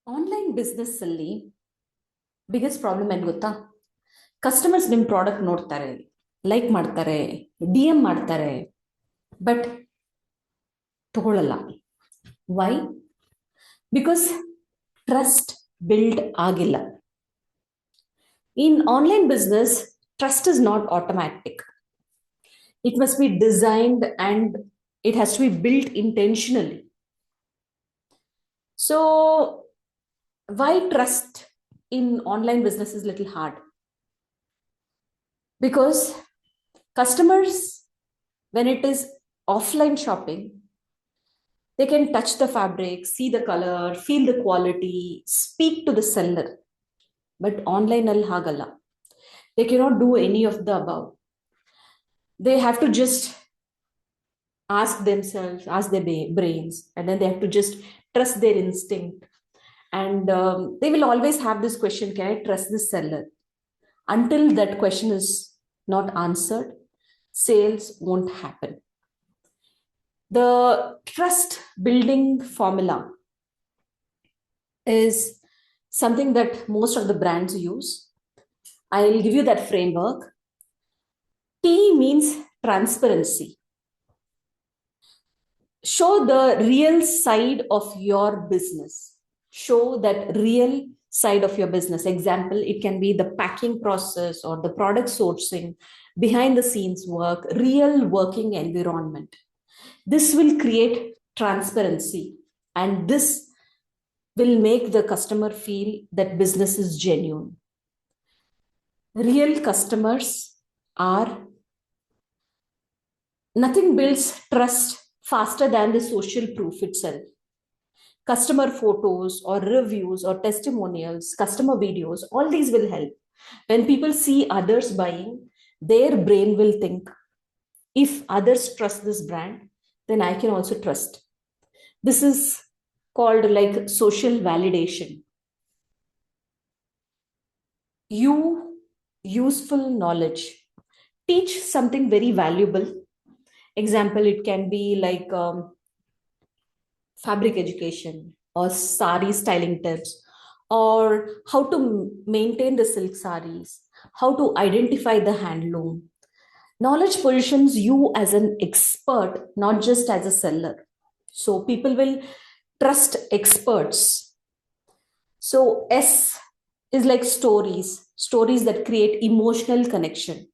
Online business ಅಲ್ಲಿ biggest problem ಏನು ಗೊತ್ತಾ? ಕಸ್ಟಮರ್ಸ್ ನಿಮ್ಮ ಪ್ರಾಡಕ್ಟ್ ನೋಡ್ತಾರೆ, ಲೈಕ್ ಮಾಡ್ತಾರೆ, DM ಮಾಡ್ತಾರೆ, ಬಟ್ ತಗೊಳ್ಳಲ್ಲ. ವೈ? ಬಿಕಾಸ್ ಟ್ರಸ್ಟ್ ಬಿಲ್ಡ್ ಆಗಿಲ್ಲ. In online business, trust is not automatic. It must be designed and it has to be built intentionally. So why trust in online business is little hard? Because customers, when it is offline shopping, they can touch the fabric, see the color, feel the quality, speak to the seller. But online al hagalla, they cannot do any of the above. They have to just ask themselves, ask their brains, and then they have to just trust their instinct. And they will always have this question, can I trust this seller? Until that question is not answered, sales won't happen. The trust building formula is something that most of the brands use. I'll give you that framework. T means transparency. Show the real side of your business. Show that real side of your business. Example, it can be the packing process or the product sourcing, behind the scenes work, real working environment. This will create transparency, and this will make the customer feel that business is genuine. Real customers are nothing builds trust faster than the social proof itself. Customer photos or reviews or testimonials, customer videos, all these will help. When people see others buying, their brain will think, if others trust this brand, then I can also trust. This is called like social validation. You useful knowledge. Teach something very valuable. Example, it can be like fabric education or sari styling tips, or how to maintain the silk saris, how to identify the handloom. Knowledge positions you as an expert, not just as a seller. So people will trust experts. So S is like stories that create emotional connection.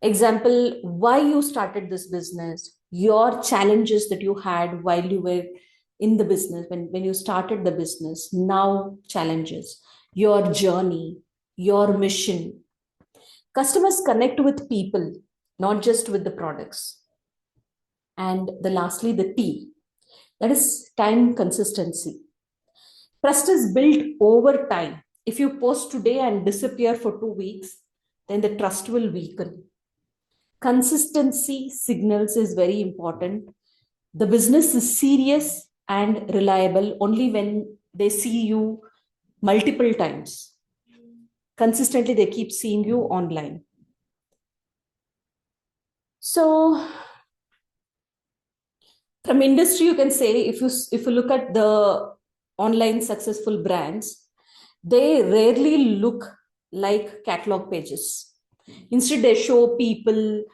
Example, why you started this business, your challenges that you had while you were in the business, when you started the business, now challenges, your journey, your mission. Customers connect with people, not just with the products. And the lastly, the T, that is time consistency. Trust is built over time. If you post today and disappear for 2 weeks, then the trust will weaken. Consistency signals is very important. The business is serious and reliable only when they see you multiple times. Consistently, they keep seeing you online. So, from industry, you can say if you look at the online successful brands, they rarely look like catalog pages. Instead, they show people,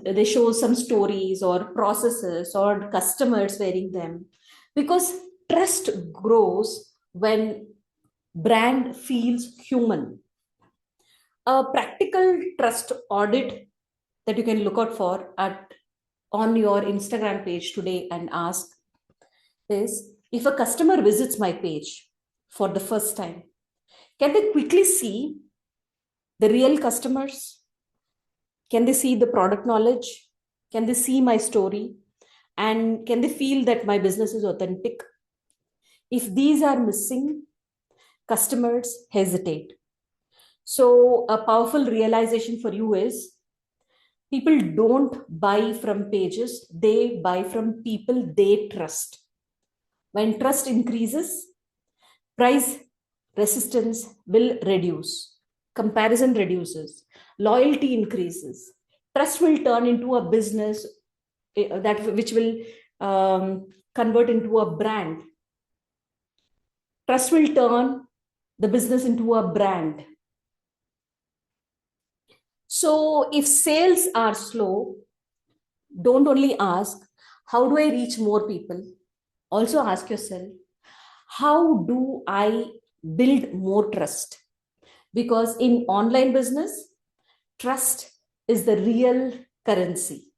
they show some stories or processes or customers wearing them, because trust grows when brand feels human. A practical trust audit that you can look out for at on your Instagram page today and ask is, if a customer visits my page for the first time, can they quickly see the real customers? Can they see the product knowledge? Can they see my story? And can they feel that my business is authentic? If these are missing, customers hesitate. So, a powerful realization for you is, people don't buy from pages, they buy from people they trust. When trust increases, price resistance will reduce, comparison reduces, loyalty increases, trust will turn into a business that which will convert into a brand. Trust will turn the business into a brand. So if sales are slow, don't only ask, how do I reach more people? Also ask yourself, how do I build more trust? Because in online business, trust is the real currency.